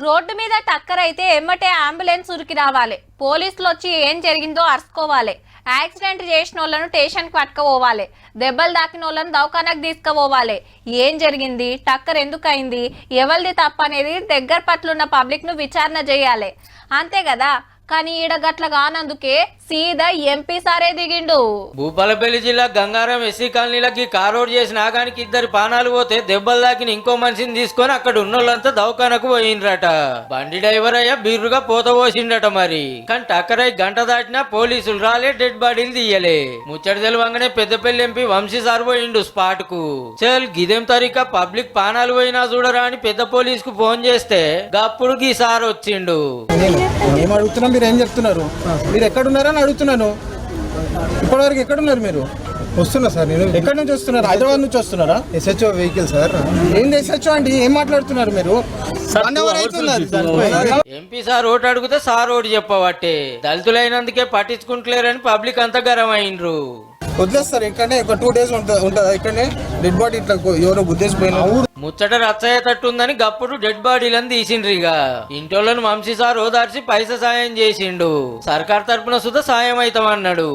Road మీద టక్కర్ అయితే ఎమ్మటే అంబులెన్స్ ఉరికి రావాలి. పోలీసులు వచ్చి ఏం జరిగిందో అరుచుకోవాలి. యాక్సిడెంట్ చేసిన వాళ్ళను స్టేషన్కి పట్టుకుపోవాలి. దెబ్బలు దాకిన వాళ్ళను దవాఖానకు తీసుకుపోవాలి. ఏం జరిగింది, టక్కర్ ఎందుకు అయింది, ఎవరిది తప్ప అనేది దగ్గర పట్లున్న పబ్లిక్ ను విచారణ చేయాలి. అంతే కదా. కానీ ఈడ గట్ల కానందుకే సీదా ఎంపీ సారే దిగిండు. భూపాలపల్లి జిల్లా గంగారం ఎస్సీ కాలనీలకి కారోడ్ చేసిన ఆగానికి 2 ప్రాణాలు పోతే దెబ్బలు దాకిన ఇంకో మనిషిని తీసుకొని అక్కడ ఉన్నోళ్ళంతా దవాఖానకు పోయిండ్రట. బండి డ్రైవర్ అయ్యా బిర్రుగా పోత పోసిండట. మరి కానీ టక్కరై గంట దాటినా పోలీసులు రాలే, డెడ్ బాడీలు తీయలే. ముచ్చట తెలవంగానే పెద్దపల్లి ఎంపీ వంశీ సార్ పోయిండు స్పాట్ కు. చల్ గిదేం తరీకా పబ్లిక్ ప్రాణాలు పోయినా చూడరా అని పెద్ద పోలీస్ కు ఫోన్ చేస్తే గప్పుడు గీ సార్ వచ్చిండు. ఏం అడుగుతున్నా, మీరు ఏం చెప్తున్నారు? మీరు ఎక్కడున్నారని అడుగుతున్నాను. ఇప్పటివరకు ఎక్కడున్నారు మీరు? వస్తున్నా సార్. నేను ఎక్కడి నుంచి వస్తున్నారు? హైదరాబాద్ నుంచి వస్తున్నారా? SHO vehicle sir. ఏంది ఎస్హెచ్ఓ అండి? ఏం మాట్లాడుతున్నారు మీరు? ఎంపీ సార్ ఓటు అడిగితే సార్ ఓటు చెప్పబట్టే దళితులైనందుకే పట్టించుకుంటలేరని పబ్లిక్ అంతా గరం అయిండ్రు. వదిలేస్తారు ఇక్కడనే, ఒక 2 days ఉంటుంది ఇక్కడనే. డెడ్ బాడీ ఇట్లా ఎవరో గుద్దేసిపోయినా ముచ్చట రచ్చయ్యేటట్టుందని గప్పుడు డెడ్ బాడీలను తీసిండ్రు. ఇక ఇంటోళ్ళను వంశీ సార్ ఓదార్చి పైసా సాయం చేసిండు. సర్కార్ తరపున సుధా సాయం అవుతామన్నాడు.